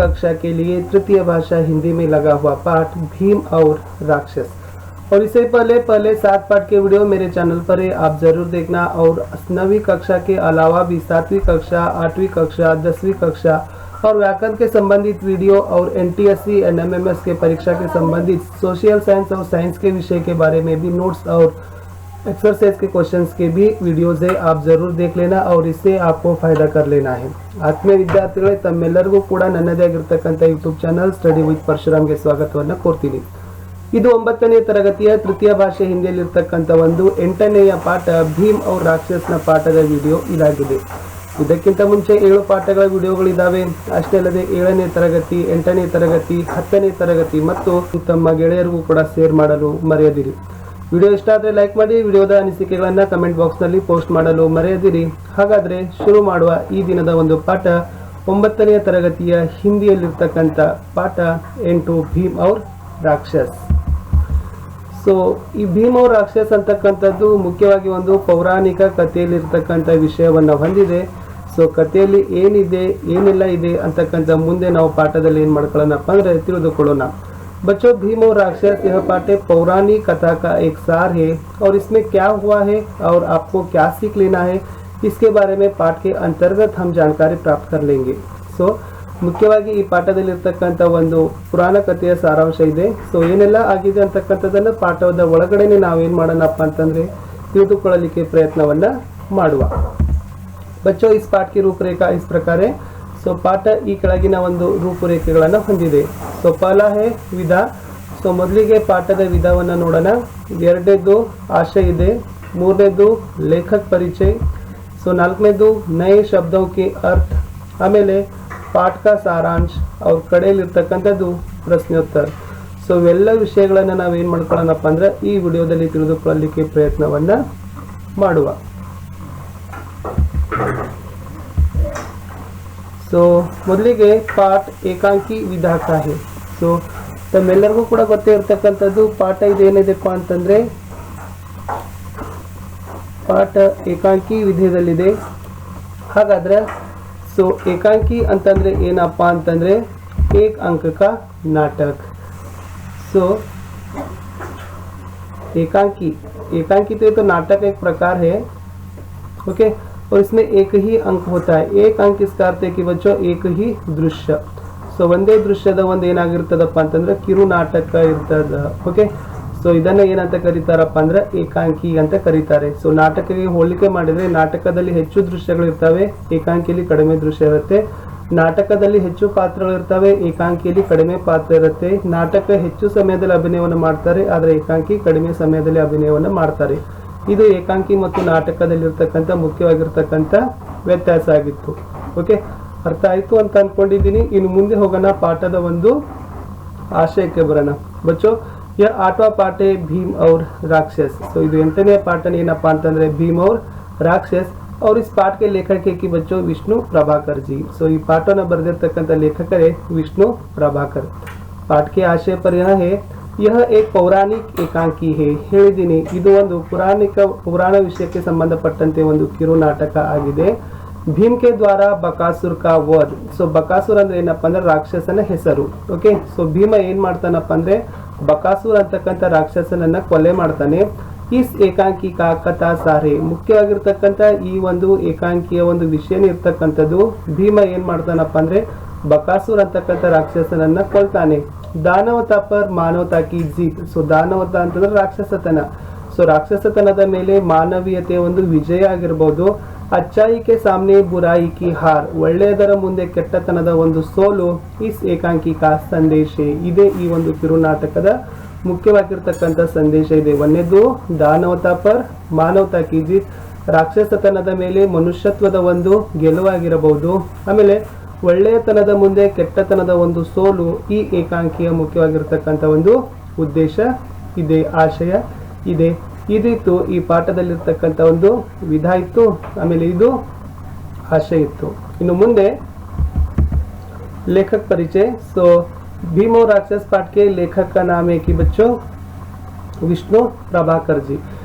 कक्षा के लिए तृतीय भाषा हिंदी में लगा हुआ पाठ भीम और राक्षस। और इससे पहले 7 पाठ के वीडियो मेरे चैनल पर है, आप जरूर देखना। और 9वीं कक्षा के अलावा भी 7वीं कक्षा, 8वीं कक्षा, 10वीं कक्षा और व्याकरण के संबंधित वीडियो और NTSC NMMS के परीक्षा के संबंधित सोशल साइंस और साइंस के विषय के बारे में भी नोट्स और एक्सरसाइज के क्वेश्चंस के भी वीडियोस है, आप जरूर देख लेना और इससे आपको फायदा कर लेना है। आत्मीय विद्याರ್ಥಿಗಳೇ, ತಮ್ಮೆಲ್ಲರಿಗೂ ಕೂಡ ನನ್ನದೇ ಆಗಿರತಕ್ಕಂತ ಯೂಟ್ಯೂಬ್ ಚಾನಲ್ ಸ್ಟಡಿ ವಿತ್ ಪರಶುರಾಮ್ಗೆ ಸ್ವಾಗತವನ್ನು ಕೋರ್ತೀನಿ। ಇದು 9ನೇ ತರಗತಿಯ ತೃತೀಯ ಭಾಷೆ ಹಿಂದಿಯಲ್ಲಿರತಕ್ಕಂತ ಒಂದು 8ನೇಯ ಪಾಠ ಭೀಮ್ और ರಾಕ್ಷಸನ ಪಾಠದ ವಿಡಿಯೋ ಇದಾಗಿದೆ। ಇದಕ್ಕಿಂತ ಮುಂಚೆ 7 ಪಾಠಗಳ ವಿಡಿಯೋಗಳಿದಾವೆ। ಅಷ್ಟೇ ಅಲ್ಲದೆ 7ನೇ ತರಗತಿ, 8ನೇ ತರಗತಿ, 10ನೇ ತರಗತಿ ಮತ್ತು ತಮ್ಮ ಗೆಳೆಯರಿಗೂ ಕೂಡ ಶೇರ್ ಮಾಡಲು ಮರೆಯದಿರಿ। ವಿಡಿಯೋ ಇಷ್ಟ ಆದರೆ ಲೈಕ್ ಮಾಡಿ, ವಿಡಿಯೋದ ಅನಿಸಿಕೆಗಳನ್ನು ಕಮೆಂಟ್ ಬಾಕ್ಸ್ನಲ್ಲಿ ಪೋಸ್ಟ್ ಮಾಡಲು ಮರೆಯದಿರಿ। ಹಾಗಾದರೆ ಶುರು ಮಾಡುವ ಈ ದಿನದ ಒಂದು ಪಾಠ 9ನೇ ತರಗತಿಯ ಹಿಂದಿಯಲ್ಲಿರ್ತಕ್ಕಂಥ ಪಾಠ 8 ಭೀಮ್ और ರಾಕ್ಷಸ್। ಸೊ ಈ ಭೀಮ್ और ರಾಕ್ಷಸ್ ಅಂತಕ್ಕಂಥದ್ದು ಮುಖ್ಯವಾಗಿ ಒಂದು ಪೌರಾಣಿಕ ಕಥೆಯಲ್ಲಿರ್ತಕ್ಕಂಥ ವಿಷಯವನ್ನು ಹೊಂದಿದೆ। ಸೊ ಕಥೆಯಲ್ಲಿ ಏನಿದೆ ಏನೆಲ್ಲ ಇದೆ ಅಂತಕ್ಕಂಥ ಮುಂದೆ ನಾವು ಪಾಠದಲ್ಲಿ ಏನು ಮಾಡ್ಕೊಳ್ಳೋಣಪ್ಪ ಅಂದರೆ ತಿಳಿದುಕೊಳ್ಳೋಣ। बच्चों, भीम और राक्षस यह पाठ पौराणिक कथा का एक सार है और इसमें क्या हुआ है और आपको क्या सीख लेना है, इसके बारे में पाठ के अंतर्गत हम जानकारी प्राप्त कर लेंगे। सो ಮುಖ್ಯವಾಗಿ ಈ ಪಾಠದಲ್ಲಿರ್ತಕ್ಕಂಥ ಒಂದು ಪುರಾಣ ಕಥೆಯ ಸಾರಾಂಶ ಇದೆ। ಸೊ ಏನೆಲ್ಲ ಆಗಿದೆ ಅಂತಕ್ಕಂಥದ್ದನ್ನು ಪಾಠದ ಒಳಗಡೆನೆ ನಾವೇನು ಮಾಡೋಣಪ್ಪ ಅಂತಂದರೆ ತಿಳಿದುಕೊಳ್ಳಲಿಕ್ಕೆ ಪ್ರಯತ್ನವನ್ನು ಮಾಡುವ। बच्चों, इस पाठ की रूपरेखा इस प्रकार है। ಸೊ ಪಾಠ ಈ ಕೆಳಗಿನ ಒಂದು ರೂಪುರೇಖೆಗಳನ್ನು ಹೊಂದಿದೆ। ಸೊ ಪಹಲ ಹೇ ವಿಧ। ಸೊ ಮೊದಲಿಗೆ ಪಾಠದ ವಿಧವನ್ನು ನೋಡೋಣ। ಎರಡನೇದು ಆಶಯ ಇದೆ, ಮೂರನೇದು ಲೇಖಕ ಪರಿಚಯ, ಸೊ ನಾಲ್ಕನೇದು ನಯ ಶಬ್ದೋं के अर्थ, ಆಮೇಲೆ ಪಾಠ का ಸಾರಾಂಶ और ಕಡೆಯಲ್ಲಿರ್ತಕ್ಕಂಥದ್ದು ಪ್ರಶ್ನೋತ್ತರ। ಸೊ ಇವೆಲ್ಲ ವಿಷಯಗಳನ್ನು ನಾವೇನು ಮಾಡ್ಕೊಳ್ಳೋಣಪ್ಪ ಅಂದ್ರೆ ಈ ವಿಡಿಯೋದಲ್ಲಿ ತಿಳಿದುಕೊಳ್ಳಲಿಕ್ಕೆ ಪ್ರಯತ್ನವನ್ನು ಮಾಡುವ। ಸೊ ಮೊದಲಿಗೆ ಪಾಠ ಏಕಾಂಕಿ ವಿಧ का है। ಸೊ ತಮ್ಮೆಲ್ಲರಿಗೂ ಕೂಡ ಗೊತ್ತೇ ಇರತಕ್ಕಂಥದ್ದು ಪಾಠ ಇದೇನಿದೆಪ್ಪ ಅಂತಂದ್ರೆ ಪಾಠ ಏಕಾಂಕಿ ವಿಧದಲ್ಲಿದೆ। ಹಾಗಾದ್ರೆ ಸೊ ಏಕಾಂಕಿ ಅಂತಂದ್ರೆ ಏನಪ್ಪ ಅಂತಂದ್ರೆ एक अंक का नाटक। सो एकांकी तो नाटक एक प्रकार है, ओके। और इसमें एक ही अंक होता है। एक अंक इसका अर्थ है कि बच्चों एक ही दृश्य। ಸೊ ಒಂದೇ ದೃಶ್ಯದ ಒಂದು ಏನಾಗಿರ್ತದಪ್ಪ ಅಂತಂದ್ರೆ ಕಿರು ನಾಟಕ ಇರ್ತದ, ಓಕೆ। ಸೊ ಇದನ್ನ ಏನಂತ ಕರೀತಾರಪ್ಪ ಅಂದ್ರೆ ಏಕಾಂಕಿ ಅಂತ ಕರೀತಾರೆ। ಸೊ ನಾಟಕಕ್ಕೆ ಹೋಲಿಕೆ ಮಾಡಿದ್ರೆ ನಾಟಕದಲ್ಲಿ ಹೆಚ್ಚು ದೃಶ್ಯಗಳು ಇರ್ತವೆ, ಏಕಾಂಕಿಯಲ್ಲಿ ಕಡಿಮೆ ದೃಶ್ಯ ಇರುತ್ತೆ। ನಾಟಕದಲ್ಲಿ ಹೆಚ್ಚು ಪಾತ್ರಗಳು ಇರ್ತವೆ, ಏಕಾಂಕಿಯಲ್ಲಿ ಕಡಿಮೆ ಪಾತ್ರ ಇರುತ್ತೆ। ನಾಟಕ ಹೆಚ್ಚು ಸಮಯದಲ್ಲಿ ಅಭಿನಯವನ್ನು ಮಾಡ್ತಾರೆ, ಆದರೆ ಏಕಾಂಕಿ ಕಡಿಮೆ ಸಮಯದಲ್ಲಿ ಅಭಿನಯವನ್ನು ಮಾಡ್ತಾರೆ। ಇದು ಏಕಾಂಕಿ ಮತ್ತು ನಾಟಕದಲ್ಲಿರ್ತಕ್ಕಂಥ ಮುಖ್ಯವಾಗಿರ್ತಕ್ಕಂಥ ವ್ಯತ್ಯಾಸ ಆಗಿತ್ತು, ಓಕೆ। ಅರ್ಥ ಆಯ್ತು ಅಂತ ಅನ್ಕೊಂಡಿದ್ದೀನಿ। ಇನ್ನು ಮುಂದೆ ಹೋಗೋಣ, ಪಾಠದ ಒಂದು ಆಶಯಕ್ಕೆ ಬರೋಣ। ಬಚ್ಚೋ, यह 8वां पाठ है भीम और राक्षस। तो ಇದು 8ನೇ ಪಾಠ ಏನಪ್ಪಾ ಅಂತಂದ್ರೆ ಭೀಮ್ और राक्षस। और इस पाठ के लेखक है कि बच्चों विष्णु प्रभाकर जी। सो ಈ ಪಾಠವನ್ನು ಬರೆದಿರ್ತಕ್ಕಂಥ ಲೇಖಕರೇ ವಿಷ್ಣು ಪ್ರಭಾಕರ್। पाठ के आशय पर यह है, यह एक पौराणिक एकांकी है। ಹೇಳಿದ್ದೀನಿ, ಇದು ಒಂದು ಪುರಾಣ ವಿಷಯಕ್ಕೆ ಸಂಬಂಧಪಟ್ಟಂತೆ ಒಂದು ಕಿರು ನಾಟಕ ಆಗಿದೆ। ಭೀಮ್ के द्वारा बकासुर का वध। ಸೊ ಬಕಾಸುರ ಅಂದ್ರೆ ಏನಪ್ಪಾ ಅಂದ್ರೆ ರಾಕ್ಷಸನ ಹೆಸರು, ಓಕೆ। ಸೊ ಭೀಮ ಏನ್ ಮಾಡ್ತಾನಪ್ಪ ಅಂದ್ರೆ ಬಕಾಸುರ ಅಂತಕ್ಕಂಥ ರಾಕ್ಷಸನನ್ನ ಕೊಲೆ ಮಾಡ್ತಾನೆ। ಇಸ್ ಏಕಾಂಕಿ ಕಾ ಕಥಾ ಸಾರೆ, ಮುಖ್ಯವಾಗಿರ್ತಕ್ಕಂಥ ಈ ಒಂದು ಏಕಾಂಕಿಯ ಒಂದು ವಿಷಯನೇ ಇರ್ತಕ್ಕಂಥದ್ದು ಭೀಮ ಏನ್ ಮಾಡ್ತಾನಪ್ಪ ಅಂದ್ರೆ ಬಕಾಸುರ ಅಂತಕ್ಕಂಥ ರಾಕ್ಷಸನನ್ನ ಕೊಲ್ತಾನೆ। ದಾನವತಾ ಪರ್ ಮಾನವತಾ ಕಿ ಜೀತ್। ಸೊ ದಾನವತ ಅಂತಂದ್ರೆ ರಾಕ್ಷಸತನ। ಸೊ ರಾಕ್ಷಸತನದ ಮೇಲೆ ಮಾನವೀಯತೆಯ ಒಂದು ವಿಜಯ ಆಗಿರ್ಬೋದು। अच्छाई के सामने बुराई की हार, ಒಳ್ಳೆಯದರ ಮುಂದೆ ಕೆಟ್ಟತನದ ಒಂದು ಸೋಲು। ಇಸ್ ಏಕಾಂಕಿ ಕಾ ಸಂದೇಶ, ಇದೇ ಈ ಒಂದು ಕಿರು ನಾಟಕದ ಮುಖ್ಯವಾಗಿರ್ತಕ್ಕಂಥ ಸಂದೇಶ ಇದೆ। ಒಂದನೇದು ದಾನವತಾ ಪರ್ ಮಾನವತಾ ಕಿ ಜೀತ್, ರಾಕ್ಷಸತನದ ಮೇಲೆ ಮನುಷ್ಯತ್ವದ ಒಂದು ಗೆಲುವಾಗಿರಬಹುದು। ಆಮೇಲೆ ಒಳ್ಳೆಯತನದ ಮುಂದೆ ಕೆಟ್ಟತನದ ಒಂದು ಸೋಲು, ಈ ಏಕಾಂಕಿಯ ಮುಖ್ಯವಾಗಿರ್ತಕ್ಕಂಥ ಒಂದು ಉದ್ದೇಶ ಇದೆ, ಆಶಯ ಇದೆ। ಇದಿತ್ತು ಈ ಪಾಠದಲ್ಲಿರ್ತಕ್ಕಂಥ ಒಂದು ವಿಧ ಇತ್ತು, ಆಮೇಲೆ ಇದು ಆಶಯ ಇತ್ತು। ಇನ್ನು ಮುಂದೆ लेखक परिचय। सो भीम और राक्षस पाठ के लेखक का नाम है कि बच्चों विष्णु प्रभाकर जी।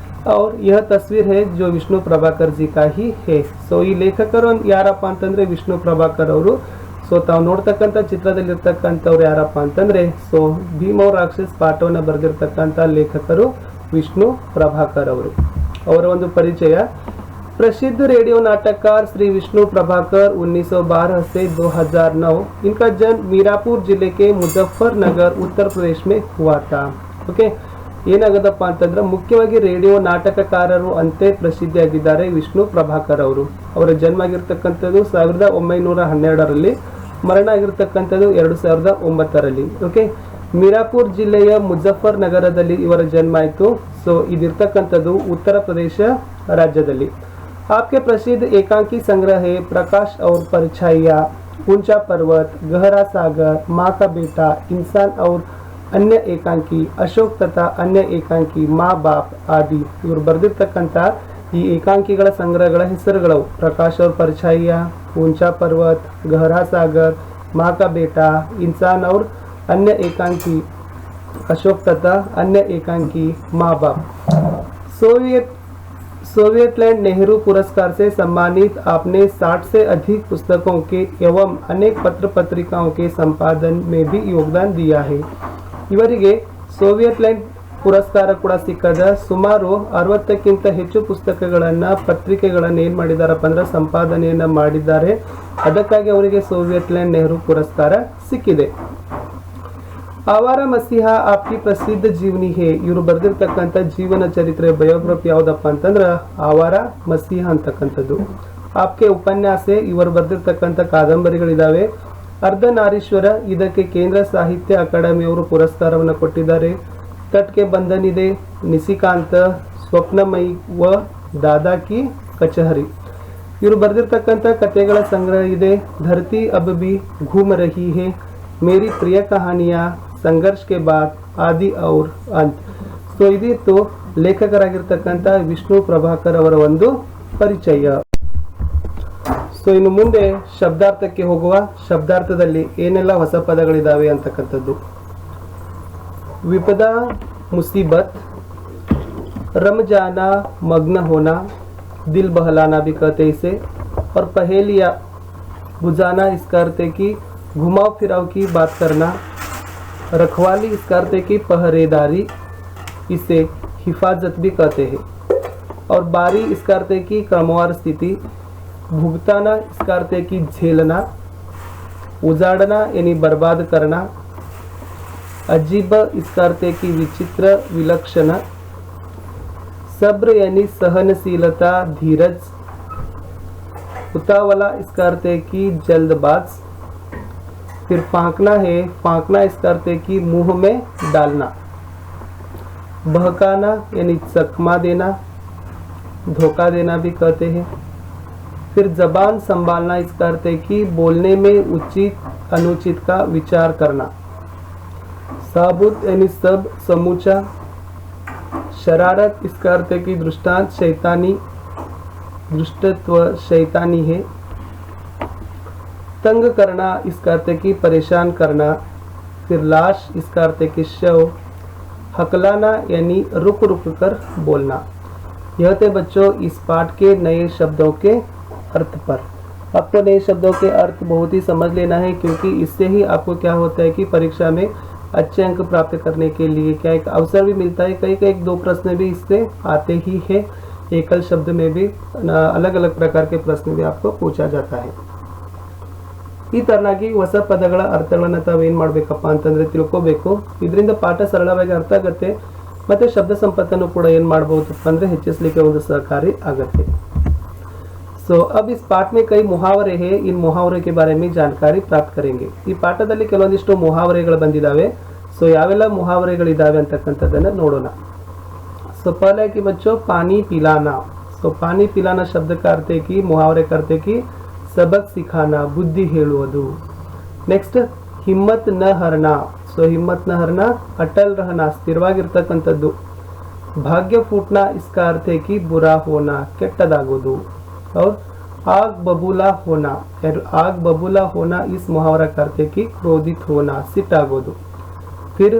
और यह तस्वीर है जो विष्णु प्रभाकर जी का ही है। सो ಈ ಲೇಖಕರು ಯಾರಪ್ಪ ಅಂತಂದ್ರೆ ವಿಷ್ಣು ಪ್ರಭಾಕರ್ ಅವರು। ಸೊ ತಾವು ನೋಡ್ತಕ್ಕಂಥ ಚಿತ್ರದಲ್ಲಿರ್ತಕ್ಕಂಥವ್ರು ಯಾರಪ್ಪ ಅಂತಂದ್ರೆ ಸೊ ಭೀಮ್ और ರಾಕ್ಷಸ್ ಪಾಠವನ್ನು ಬರೆದಿರ್ತಕ್ಕಂಥ ಲೇಖಕರು ವಿಷ್ಣು ಪ್ರಭಾಕರ್ ಅವರು. ಅವರ ಒಂದು ಪರಿಚಯ. प्रसिद्ध रेडियो नाटककार श्री विष्णु प्रभाकर 1912 से 2009, इनका जन्म मीरापुर जिले के मुजफ्फरनगर उत्तर प्रदेश में हुआ था. ओके, ಏನಾಗದಪ್ಪ ಅಂತಂದ್ರೆ ಮುಖ್ಯವಾಗಿ ರೇಡಿಯೋ ನಾಟಕಕಾರರು ಅಂತೆ ಪ್ರಸಿದ್ಧಿಯಾಗಿದ್ದಾರೆ ವಿಷ್ಣು ಪ್ರಭಾಕರ್ ಅವರು. ಅವರ ಜನ್ಮ ಆಗಿರ್ತಕ್ಕಂಥದ್ದು 1912ರಲ್ಲಿ, ಮರಣ ಆಗಿರ್ತಕ್ಕಂಥದ್ದು 2009ರಲ್ಲಿ. ಓಕೆ, मीरापुर ಜಿಲ್ಲೆಯ ಮುಜಫರ್ ನಗರದಲ್ಲಿ ಇವರ ಜನ್ಮ ಆಯಿತು. ಸೊ ಇದಿರ್ತಕ್ಕಂಥದ್ದು ಉತ್ತರ ಪ್ರದೇಶ ರಾಜ್ಯದಲ್ಲಿ. आपके प्रसिद्ध एकांकी संग्रह है प्रकाश और परछाइयाँ, ऊंचा पर्वत, गहरा सागर, माँ का बेटा, इंसान और अन्य एकांकी, अशोक तथा अन्य एकांकी, माँ बाप आदि. इವರು ಬರೆದಿರ್ತಕ್ಕಂಥ ಈ ಏಕಾಂಕಿಗಳ ಸಂಗ್ರಹಗಳ ಹೆಸರುಗಳು ಪ್ರಕಾಶ್ और परछाइयाँ, ऊंचा पर्वत, गहरा सागर, माँ का बेटा, इंसान और अन्य एकांकी, अशोक तथा अन्य एकांकी, माँ बाप. सोवियतलैंड नेहरू पुरस्कार से सम्मानित आपने 60 से अधिक पुस्तकों के एवं अनेक पत्र पत्रिकाओं के संपादन में भी योगदान दिया है. ಇವರಿಗೆ ಸೋವಿಯತ್ ಪುರಸ್ಕಾರ ಕೂಡ ಸಿಕ್ಕದ. ಸುಮಾರು 60ಕ್ಕಿಂತ ಹೆಚ್ಚು ಪುಸ್ತಕಗಳನ್ನು ಪತ್ರಿಕೆಗಳನ್ನು ಏನು ಮಾಡಿದಾರಪ್ಪ ಅಂದ್ರೆ ಸಂಪಾದನೆಯನ್ನು ಮಾಡಿದ್ದಾರೆ. ಅದಕ್ಕಾಗಿ ಅವರಿಗೆ ಸೋವಿಯತ್ಲ್ಯಾಂಡ್ ನೆಹರು ಪುರಸ್ಕಾರ ಸಿಕ್ಕಿದೆ. ಆವಾರ ಮಸೀಹಾ ಆಪ್ಕಿ ಪ್ರಸಿದ್ಧ ಜೀವನಿ ಹೇ. ಇವರು ಬರೆದಿರ್ತಕ್ಕಂಥ ಜೀವನ ಚರಿತ್ರೆ ಬಯೋಗ್ರಫಿ ಯಾವುದಪ್ಪ ಅಂತಂದ್ರೆ ಆವಾರ ಮಸೀಹಾ ಅಂತಕ್ಕಂಥದ್ದು. ಆಪ್ಕೆ ಉಪನ್ಯಾಸ, ಇವರು ಬರೆದಿರ್ತಕ್ಕಂಥ ಕಾದಂಬರಿಗಳಿದ್ದಾವೆ. ಅರ್ಧನಾರೀಶ್ವರ, ಇದಕ್ಕೆ ಕೇಂದ್ರ ಸಾಹಿತ್ಯ ಅಕಾಡೆಮಿಯವರು ಪುರಸ್ಕಾರವನ್ನು ಕೊಟ್ಟಿದ್ದಾರೆ. ತಟ್ಕೆ ಬಂಧನ್ ಇದೆ, ನಿಶಿಕಾಂತ, ಸ್ವಪ್ನಮಯಿ ವ ದಾದಾ ಕಿ ಕಚಹರಿ. ಇವರು ಬರೆದಿರ್ತಕ್ಕಂಥ ಕಥೆಗಳ ಸಂಗ್ರಹ ಇದೆ. ಧರತಿ ಅಬ್ ಬಿ ಘೂಮ್ ರಹಿ ಹೇ, ಮೇರಿ ಪ್ರಿಯ ಕಹಾನಿಯಾ, ಸಂಘರ್ಷ ಕೆ ಬಾದ್, ಆದಿ ಔರ್ ಅಂತ್. ಸೊ ಇದಿತ್ತು ಲೇಖಕರಾಗಿರ್ತಕ್ಕಂಥ ವಿಷ್ಣು ಪ್ರಭಾಕರ್ ಅವರ ಒಂದು ಪರಿಚಯ. ಸೊ ಇನ್ನು ಮುಂದೆ ಶಬ್ದಾರ್ಥಕ್ಕೆ ಹೋಗುವ. ಶಬ್ದಾರ್ಥದಲ್ಲಿ ಏನೆಲ್ಲ ಹೊಸ ಪದಗಳಿದಾವೆ ಅಂತಕ್ಕಂಥದ್ದು. विपदा, मुसीबत, रम जाना, मग्न होना, दिल बहलाना भी कहते इसे. और पहेलिया बुझाना इसका अर्थ है कि घुमाव फिराव की बात करना. रखवाली इसका अर्थ है कि पहरेदारी, इसे हिफाजत भी कहते हैं. और बारी इसका अर्थ है कि क्रमवार स्थिति. भुगताना इसका अर्थ है कि झेलना. उजाड़ना यानी बर्बाद करना. अजीब इसका अर्थ है कि विचित्र, विलक्षण. सब्र यानी सहनशीलता, धीरज. उतावला इसका अर्थ है कि जल्दबाज. फिर फांकना है, फांकना इसका अर्थ है कि मुंह में डालना. बहकाना यानी चकमा देना, धोखा देना भी कहते हैं. फिर जबान संभालना इसका अर्थ है कि बोलने में उचित अनुचित का विचार करना. साबुत यानी सब, समूचा. शरारत इसका अर्थ है कि दृष्टांत शैतानी, दुष्टत्व शैतानी है. तंग करना इसका अर्थ है कि परेशान करना. फिर लाश इसका अर्थ है कि शव. हकलाना यानी रुक रुक कर बोलना. यह थे बच्चों इस पाठ के नए शब्दों के अर्थ पर. आपको नए शब्दों के अर्थ बहुत ही समझ लेना है, क्योंकि इससे ही आपको क्या होता है कि परीक्षा में अच्छे अंक प्राप्त करने के लिए क्या एक अवसर भी मिलता है. कई कई 2 प्रश्न भी इससे आते ही है. एकल शब्द में भी अलग अलग प्रकार के प्रश्न भी आपको पूछा जाता है. ಈ ತರನಾಗಿ ಹೊಸ ಪದಗಳ ಅರ್ಥಗಳನ್ನು ತಾವೇನು ಮಾಡಬೇಕಪ್ಪ ಅಂತಂದರೆ ತಿಳ್ಕೋಬೇಕು. ಇದರಿಂದ ಪಾಠ ಸರಳವಾಗಿ ಅರ್ಥ ಆಗುತ್ತೆ, ಮತ್ತು ಶಬ್ದ ಸಂಪತ್ತನ್ನು ಕೂಡ ಏನು ಮಾಡ್ಬೋದಪ್ಪ ಅಂದರೆ ಹೆಚ್ಚಿಸಲಿಕ್ಕೆ ಒಂದು ಸಹಕಾರಿ ಆಗುತ್ತೆ. सो अब इस पाठ में कई मुहावरे हैं. इन मुहावरे के बारे में जानकारी प्राप्त करेंगे. ಈ ಪಾಠದಲ್ಲಿ ಕೆಲವೊಂದಿಷ್ಟು ಮುಹಾವರೆಗಳು ಬಂದಿದ್ದಾವೆ. ಸೊ ಯಾವೆಲ್ಲ ಮುಹಾವರೆಗಳಿದ್ದಾವೆ ಅಂತಕ್ಕಂಥದ್ದನ್ನು ನೋಡೋಣ. सो पहले कि बच्चों पानी पिलाना. सो पानी पिलाना शब्द का अर्थ है कि मुहावरे करते कि सबक सिखाना, बुद्धि ಹೇಳುವುದು. ನೆಕ್ಸ್ಟ್ ಹಿಮ್ಮತ್ ನ ಹರನಾ. ಸೊ ಹಿಮ್ಮತ್ ನ ಹರನಾ ಅಟಲ್ रहना, ಸ್ಥಿರವಾಗಿರ್ತಕ್ಕಂಥದ್ದು. ಭಾಗ್ಯ ಫೂಟ್ನಾ इसका अर्थ है कि बुरा होना, ಕೆಟ್ಟದಾಗೋದು. और आग बबूला होना. आग बबूला होना इस मुहावरा करते कि क्रोधित होना, सिटागोदु. फिर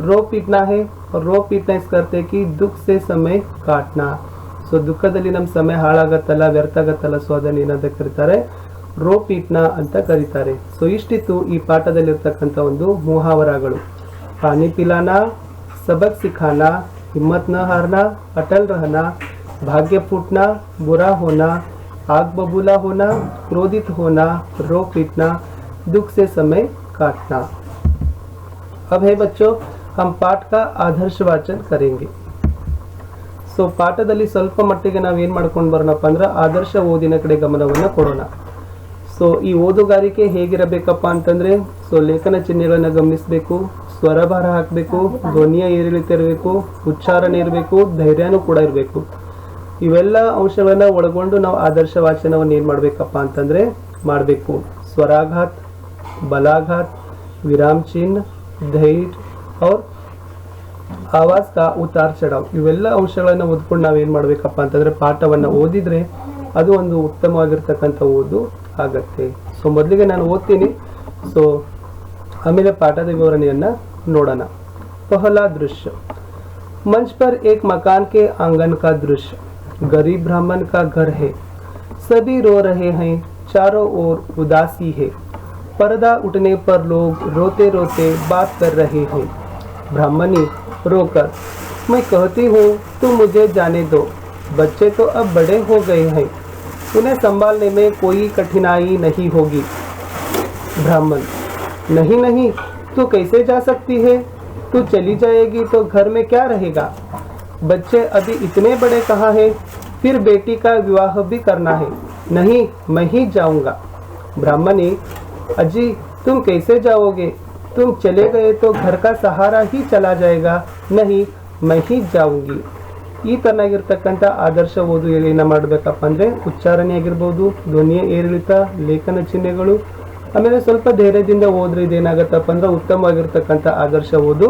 रो पीटना है, और रो पीटना इस करते कि दुख से समय काटना. ಸೊ ದುಃಖದಲ್ಲಿ ನಮ್ಮ ಸಮಯ ಹಾಳಾಗತ್ತಲ್ಲ, ವ್ಯರ್ಥ ಆಗತ್ತಲ್ಲ, ಸೊ ಅದನ್ನು ಏನಂತ ಕರೀತಾರೆ ರೋ ಪೀಟ್ನ ಅಂತ ಕರೀತಾರೆ. ಸೊ ಇಷ್ಟಿತ್ತು ಈ ಪಾಠದಲ್ಲಿರ್ತಕ್ಕಂಥ ಒಂದು ಮುಹಾವರಗಳು. ಪಾನಿ ಪಿಲಾನಾ, सबक सिखाना, हिम्मत न हारना, अटल रहना, भाग्य फूटना, बुरा होना, आग बबूला होना, क्रोधित होना, रो पीटना, दुख से समय काटना. अब है बच्चों, हम पाठ का आदर्श वाचन करेंगे. ಸೊ ಪಾಠದಲ್ಲಿ ಸ್ವಲ್ಪ ಮಟ್ಟಿಗೆ ನಾವು ಏನು ಮಾಡ್ಕೊಂಡು ಬರೋಣಪ್ಪ ಅಂದ್ರೆ ಆದರ್ಶ ಓದಿನ ಕಡೆ ಗಮನವನ್ನು ಕೊಡೋಣ. ಸೊ ಈ ಓದುಗಾರಿಕೆ ಹೇಗಿರಬೇಕಪ್ಪ ಅಂತಂದ್ರೆ, ಸೊ ಲೇಖನ ಚಿಹ್ನೆಗಳನ್ನು ಗಮನಿಸಬೇಕು, ಸ್ವರಭಾರ ಹಾಕಬೇಕು, ಧ್ವನಿಯ ಏರಿಳಿತ ಇರಬೇಕು, ಉಚ್ಚಾರಣೆ ಇರಬೇಕು, ಧೈರ್ಯನೂ ಕೂಡ ಇರಬೇಕು. ಇವೆಲ್ಲ ಅಂಶಗಳನ್ನ ಒಳಗೊಂಡು ನಾವು ಆದರ್ಶ ವಾಚನವನ್ನು ಏನು ಮಾಡಬೇಕಪ್ಪ ಅಂತಂದ್ರೆ ಮಾಡಬೇಕು. ಸ್ವರಾಘಾತ್, ಬಲಾಘಾತ್, ವಿರಾಮ ಚಿಹ್ನ, धैर्य और ಆವಾಜ್ ಕಾ ಉತಾರ್ ಚಢಾವ್ ಇವೆಲ್ಲ ಅಂಶಗಳನ್ನು ಓದ್ಕೊಂಡು ನಾವೇನು ಮಾಡಬೇಕಪ್ಪ ಅಂತಂದ್ರೆ ಪಾಠವನ್ನು ಓದಿದ್ರೆ ಅದು ಒಂದು ಉತ್ತಮವಾಗಿರ್ತಕ್ಕಂಥ ಓದು ಆಗತ್ತೆ. ಸೊ ಮೊದಲಿಗೆ ನಾನು ಓದ್ತೀನಿ, ಸೊ ಆಮೇಲೆ ಪಾಠದ ವಿವರಣೆಯನ್ನು ನೋಡೋಣ. पहला दृश्य, मंच पर एक मकान के आंगन का दृश्य. गरीब ब्राह्मण का घर है, सभी रो रहे हैं, चारों ओर उदासी है. पर्दा उठने पर लोग रोते रोते बात कर रहे हैं. ब्राह्मणी रोकर, मैं कहती हूँ तुम मुझे जाने दो, बच्चे तो अब बड़े हो गए हैं, उन्हें संभालने में कोई कठिनाई नहीं होगी. ब्राह्मण, नहीं नहीं, तू कैसे जा सकती है, तू चली जाएगी तो घर में क्या रहेगा. बच्चे अभी इतने बड़े कहाँ हैं, फिर बेटी का विवाह भी करना है. नहीं, मैं ही जाऊंगा. ब्राह्मणी, अजी तुम कैसे जाओगे, तुम चले गए तो घर का सहारा ही चला जाएगा. नहीं, मैं ही जाऊंगी. ಈ ತರನಾಗಿರ್ತಕ್ಕಂಥ ಆದರ್ಶ ಓದು ಏನ ಮಾಡಬೇಕಪ್ಪ ಅಂದ್ರೆ ಉಚ್ಚಾರಣೆ ಆಗಿರ್ಬೋದು, ಧ್ವನಿಯ ಏರಿಳಿತ, ಲೇಖನ ಚಿಹ್ನೆಗಳು, ಆಮೇಲೆ ಸ್ವಲ್ಪ ಧೈರ್ಯದಿಂದ ಓದ್ರೆ ಇದೇನಾಗತ್ತಪ್ಪ ಅಂದ್ರೆ ಉತ್ತಮವಾಗಿರ್ತಕ್ಕಂಥ ಆದರ್ಶ ಓದು